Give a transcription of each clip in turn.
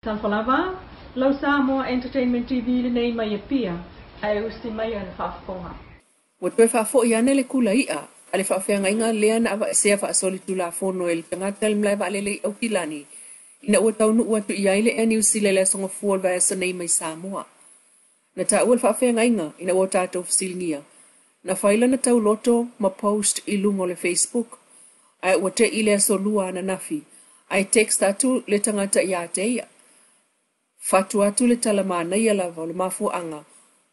Tanfalava, lau Samoa Entertainment TV le nei mai pia, ai usti mai an whaafonga. Wa toe whaafo i ane le kula ia, ale whaafenga inga lea na awa sea whaasoli tu la fono el tangata le mlai wale le au kilani. Ina ua taunu ua tu iai le eni usile le songa fuol vai asa nei mai Samoa. Na ta ua whaafenga inga, ina ua tātou fasilingia. Na whaila na tau loto ma post i lungo le Facebook. Ai ua te ile aso lua na nafi. Ai text atu le tangata ia te ia. Fatu atu le talamana ia lava le mafu anga.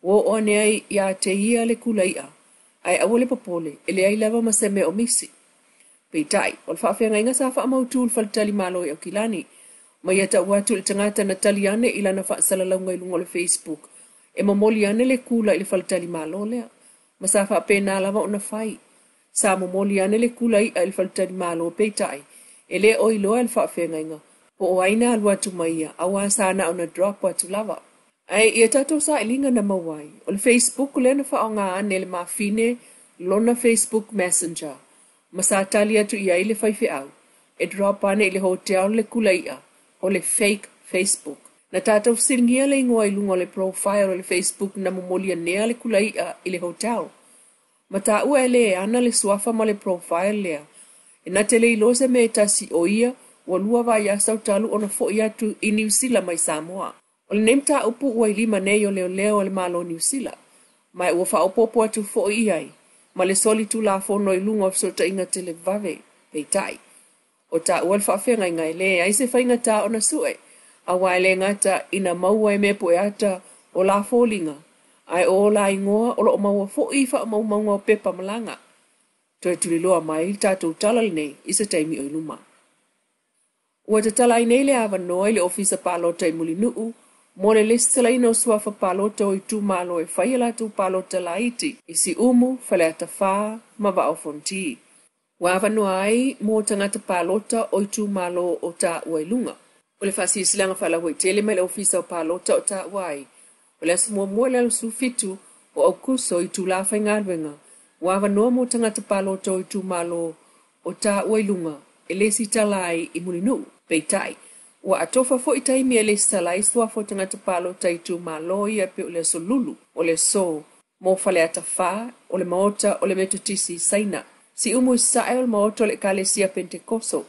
Wo one ai ia te ia le kula ia. Ai awole popole, ele ai lava maseme o misi. Peitai, wal whaafenga inga sa wha mautu ul faltali malo i au kilani. Ma ia ta watu le tangata na taliane ila na wha salalaunga i lungo le Facebook. E mamoli ane le kula ili faltali malo lea. Ma sa wha pena lava o na whai. Sa mamoli ane le kula ia ili faltali malo peitai. Ele o iloa il whaafenga inga. Po o aina alua tu maia, awa sana ona drop watu lava. Ai, ia tato sa ilinga na mawai. O le Facebook le na whaonga ane le mafine lona Facebook Messenger. Masa tali atu ia ile whaife au. E drop ane ile hotel le kulaia. O le fake Facebook. Na tato siringia le ingoa ilunga le profile o le Facebook na mumolia nea le kulaia ile hotel. Mata ua ele ana le suafa ma le profile lea. E na tele ilose me tasi o ia. Wa lua vai asau talu ona fo ia tu i New Zealand mai Samoa. O le nemta upu ua ilima nei o leo le malo New Zealand. Mai ua wha opopo atu fo iai. Ma le soli tu la fono i lunga of sota inga tele vave. Peitai. O ta ua le whaafenga inga ele aise whainga ta ona sue. A waile ngata ina maua e mepo e ata o la folinga. Ai o la ingoa o lo maua fo i wha maunga o pepa malanga. Toi tuli loa mai tatou talal nei isa taimi o iluma. Ua te tala i nei le awa noa i le ofisa palota i muli nuu, mo le lista la ino suafa palota o i tu malo e whaia tu palota la iti, i si umu, whale ata wha, ma wa o fonti. Ua awa noa ai, mo tangata palota o i tu malo o ta uailunga. O le whasi isilanga whala hoi tele mai le ofisa o palota o ta uai. O le asa mua le alusu fitu o au kuso i tu la whai ngalwenga. Ua awa noa mo tangata palota o i tu malo o ta uailunga, e le si talai i muli nuu. Peitai, ua atofa fo i taimi e le salai sua fo tangata palo taitu malo ia pe o le so lulu, o le so, mo fale ata wha, o le maota, o le metutisi saina. Si umu i sae o le maota o le kalesia pentekoso,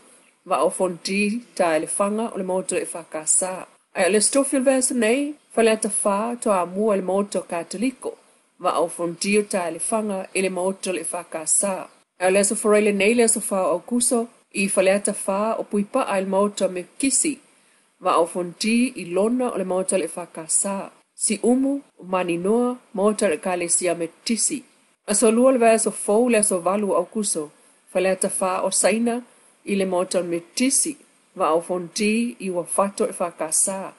va o fonti ta ele fanga o le maota o le whakasa. Ai o le stofil versa nei, fale ata wha to a mua o le maota o katoliko, va o fonti o ta ele fanga ele maota o le whakasa. Ai o le so foreile nei le so wha o kuso, I faleata wha o puipa a il maota me kisi, va o fonti I lona o le maota le whakasa. Si umu, mani noa, maota le kalesia me tisi. Aso lua le vea so fau le aso valu au kuso, faleata wha o saina I le maota me tisi, va o fonti I wafato le whakasa.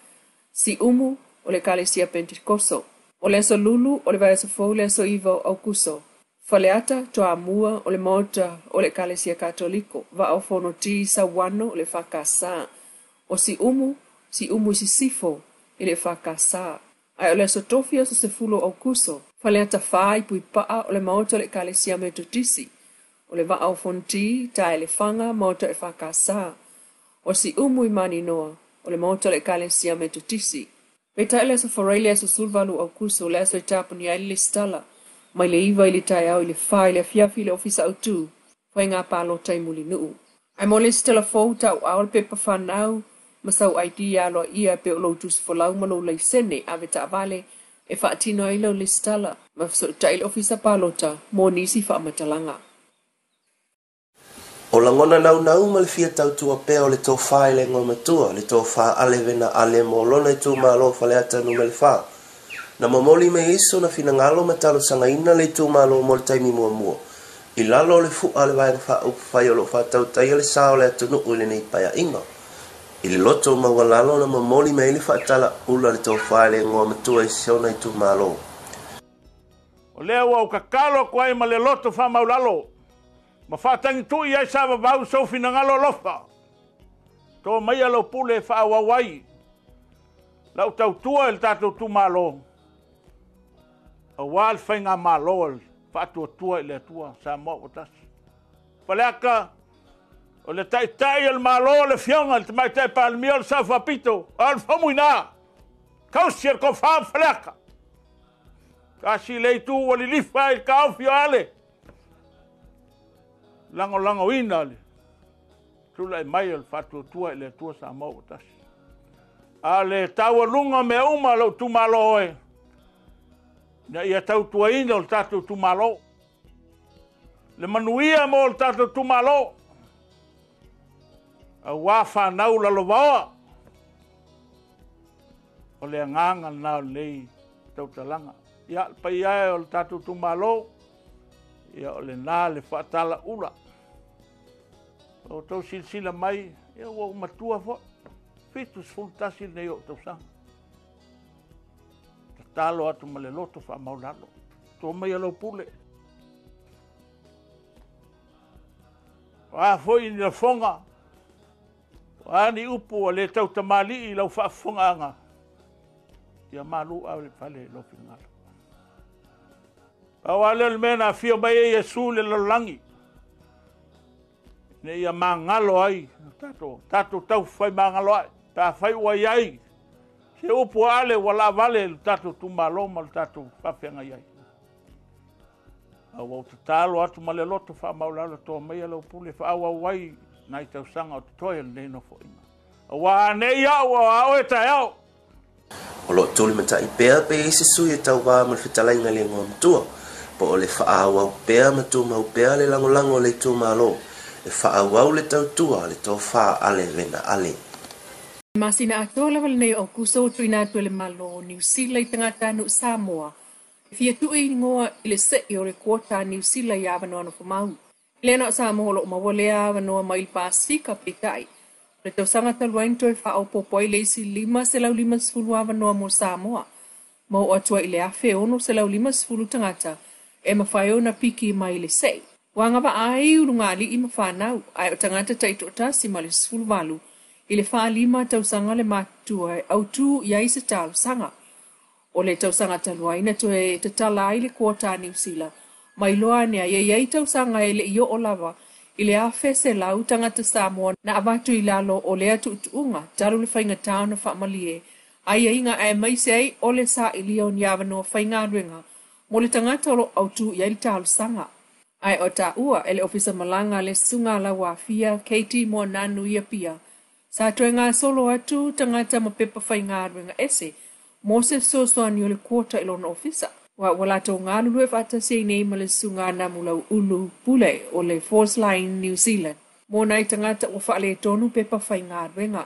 Si umu, o le kalesia pentekoso. O le aso lulu, o le vea so fau le aso iwa au kuso. Faleata toa mua o le maota o le kalesia katoliko, va o fono ti sa wano o le whakasa. O si umu si sifo I le whakasa. Ai o le sotofia so se fulo au kuso, faleata whai pui paa o le maota o le kalesia metotisi. O le va o fonti ta ele fanga maota e whakasa. O si umu I mani noa o le maota o le kalesia metotisi. Peta ele so foreile so sulvalu au kuso le so itapuni ai le stala. Mai le iwa ili tai au ili wha ili fiafi le ofisa au tu, whai ngā pālota I muli nuu. Ai mo le stela fau tau au le pepa whanau, masau ID alo ia pe o loutus folau malo lai sene ave ta vale, e whaatino ai lau le stala, ma so ta ili ofisa pālota, mo nisi wha matalanga. O langona nau ma le fia tau tua pea o le tō wha le ngō matua, le tō wha ale vena ale mo lona I tū malo whaleata nu me le wha. Na mamoli me iso na fina ngalo matalo sanga ina le tu malo mo le taimi mua mua. I lalo le fu ale vai na wha upu whai o lo whatau tai le sao le atunu ule nei paya inga. I le loto maua lalo na mamoli me ili whaatala ula le tau whae le ngoa matua I siona I tu malo. O lea ua uka kalo kwa ma le loto wha maulalo. Ma whatangi tu I ai sawa vau sau fina ngalo lofa. Tō mai alo pule wha awawai. Lau tau tua il tatou tu malo. A wal whainga malo whaatua tua I le tua Samoa o tasi. Whaleaka O le tai al malo le fionga te mai tai pa mio sa fa pito. Al famuina. Kausier ko fa flaka. Kasi le tu wali lifa il kau fiale. Lango ina le. Tula mai al fatu tua le tua sa mo tas. Ale tawa lunga me uma lo tu malo e. Na ia tau tua ina o tatu tu malo. Le manuia mo o tatu tu malo. A wafa nau la lovaoa. O le nganga na lei tau talanga. Ia pa ia o tatu tu malo. Ia o le nā le whaatala ula. O tau silsila mai, ia o matua fo. Fitus fultasi nei o tau sanga. Ta talo atu ma le loto wha maulalo. Tō mai alau pule. Wa foi ni la fonga. Wa ni upu o le tau tamali i lau wha fonga anga. Ia malu au le pale lo pingala. Awale le mena fio mai e Yesu le lolangi. Ne ia mangalo ai. Tato tau fai mangalo ai. Ta fai wai ai. Se upu ale wala vale le tato tumalo ma le tato whawhenga ai. Awa o te talo atu ma le loto wha maulala toa mai ala upule wha awa wai nai tau sanga o te toia le neino fo inga. Awa nei au au e tai au. O lo tuli mata i pea pe isi sui e tau wā mal whitalainga le ngā mtua. Po o le whaawau pea matu mau pea le langolango le tu malo. Le whaawau le tau tua le tō wha ale vena ale. Masina atoa lawal nei o kuso tuina atu le malo New Zealand i tangata anu Samoa. Fia tu e ngoa i le se i o le kuota New Zealand i awanoa no whamau. Le na Samoa lo mawale awanoa mai il Pasifika petai. Le tau sanga taluain toi wha popoi le isi 5 sefulu awanoa mo Samoa. Mau atua i le afe ono 5 sefulu tangata. E mawhai na piki mai le sei. Wanga wa ai urungali i mawhanau. Ai o tangata taito otasi ma le sefulu walu. I le wha 5 tausanga le matua e au tu i aise talo sanga. O le tausanga taluaina to e te tala ai le kuota New Zealand. Mai loa nea iei tausanga e le io o lava. I le afe se lau tangata Samoa na avatu i lalo o le atu utuunga. Talu le whainga tau na whaamalie. Ai inga e maise ai o le sa i lio ni awano whainga ruenga. Mo le tangata olo au tu i aile talo sanga. Ai o ta ua ele ofisa malanga le sunga la wafia Katie mo nanu ia pia. Sa toe ngā solo atu tangata ma pepa whainga ruenga ese. Mo se sosoa ni o le kuota ilo na ofisa. Wala tō ngā lulu e whata se nei ma le sunga na mulau ulu pule o le Force Line New Zealand. Mo nai tangata o whaale tonu pepa whainga ruenga.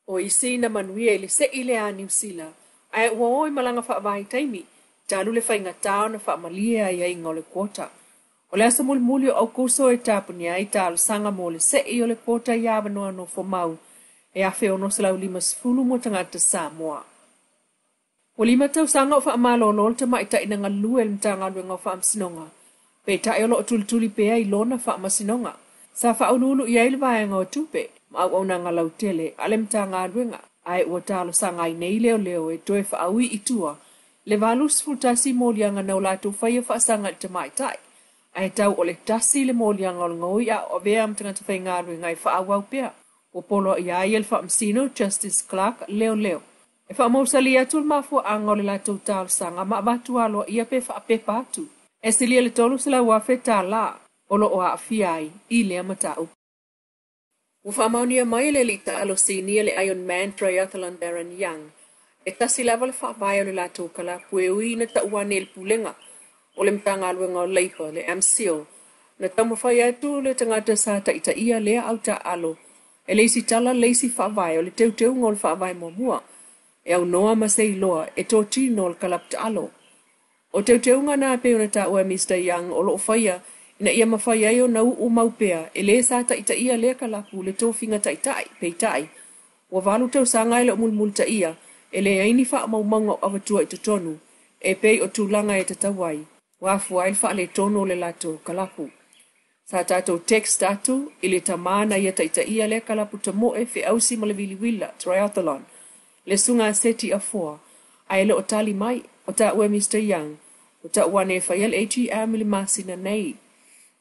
O isi na manuia ele se ile a New Zealand. Ai ua oi malanga whaavai taimi. Talu le whainga tau na whaamalia ia inga o le kuota. O le asa muli o au kuso e tapuni ai talo sanga mo le se i o le kuota i awanoa no whamau. E awhi ono se lau 5 sefulu mo tangata Samoa. O 5 tausanga o whaamalo lol te mai ta ina ngalue le mtanga ruenga o whaamsinonga. Pe ta e o lo tuli pea i lona whaamasinonga. Sa whaunulu i aile vaenga o tupe. Ma au au nanga lau tele ale mtanga ruenga. Ai ua talo sanga i nei leo e toe whaaui i tua. Le valus fultasi molianga na ulatu whaia whaasanga te mai tai. Ai tau o le tasi le molianga o ngoi a o vea mtangata whainga ruenga i whaawau pea. O polo i ai el whaamsino Justice Clark leo. E whaamousali atul mafua anga o le latou talo sanga ma batu alo ia pe whaapepa atu. E silia le tolu sila wafe tā la o lo o a fiai i lea matau. O whaamaunia mai le li ta alo sinia le Iron Man Triathlon Darren Young. E tasi lava le whaavai o le latou kala pueui na tauane el pulenga o le mtanga aluenga o leipa le MCO. Na taumawhai atu le tangata sa ta ia lea au ta alo. E leisi tala leisi whaavai o le teuteu ngol whaavai mua. E au noa ma se iloa e tō tino o kalap ta alo. O teuteu ngana pe ona ta ua Mr. Young o lo whaia ina ia mawhai ai o na u maupea e le sa ta ia lea kalapu le tō whinga peitai. Wa walu tau sanga ele o mulmul ta ia e le aini wha maumanga o awatua i tonu e pei o tūlanga e tatawai. Wafu ail wha le tono le lato kalapu. Sa tātou text atu i le tamana ia ta ia lea kalapu ta moe fe ausi ma le Vili Triathlon. Le sunga seti a 4, ai le o tali mai, o ta ue Mr. Young, o ta wane whaiel ATM le masina nei.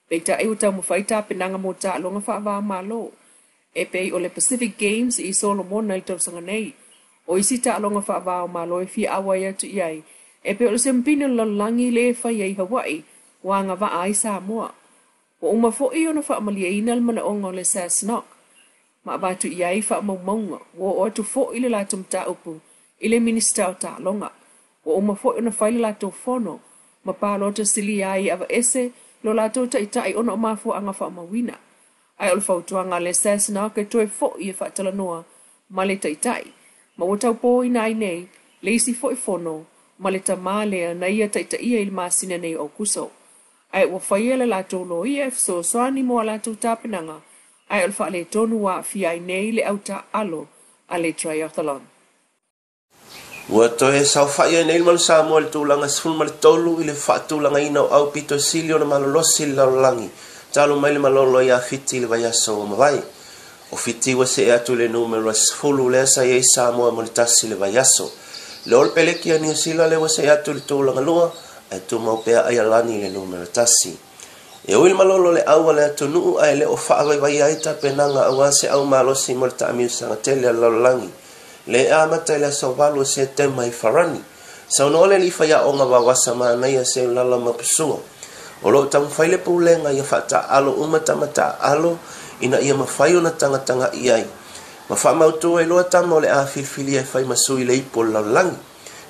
Peita e uta mo faita penanga mo ta longa fa va malo. E pe o le Pacific Games I Solomon na I tau sanga nei. O isi ta longa fa va malo e fi awa ia tu iai. E pe o le sempina lalangi le fa iai Hawaii. Wanga va ai Samoa. O uma fo I ona fa amalia ina le mana onga le Sassnock. Ma batu iai fa maunga. O atu fo I le latum ta upu. I le minister o ta longa. O uma fo ona faile lato fono. Ma palo ta sili ai ava ese. Lo lato ta itai ona o mafo anga fa mawina. Ai ol fautuanga le Sassnock e toe fo I fa talanoa. Ma le ta itai. Ma watau po I nai nei. Le isi fo I fono. Ma le ta male na ia ta itai il masina nei o kuso. Ai wa faia le lato lo ia so soani mo lato tapenanga. Ai ol fa le tonu wa fia I nei le auta alo. A le triathlon. Ua toe sau whaia nei malu Samoa le tūlanga sifun ma le tolu I le whaatūlanga ina o au pito sili o na malolosi le laulangi. Talo mai le malolo ia fiti le vai aso o mawai. O fiti wa se atu le numero sifulu le asa iei Samoa mo le tasi le vai aso. Le ol peleki a New Zealand le wa se atu le tūlanga lua, ai tu mau pea ai alani le numero tasi. E o il malolo le aua le atu nuu ai le o whaawai vai aita penanga awa se au malosi mo le taamiu sanga tele a laulangi. Le amata le sovalu se tema I farani. Sa no le li faya o nga wawasa mana ia se lala mapusua. O lo tam faile pulenga ia fata alo umata mata alo ina ia mafayo na tanga iai. Mafa mautu e loa tam o le a filfili e fai masui le ipo laulangi.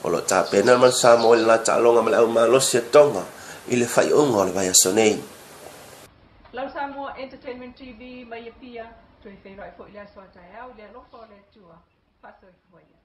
O lo ta pena man Samoa le lata alonga ma le au malosi e tonga I le fai unga o le vai asonei. Lau Samoa Entertainment TV mai pia, toi whai rai fo I le aswa tai au, le alofa o le tua, paso I fuaia.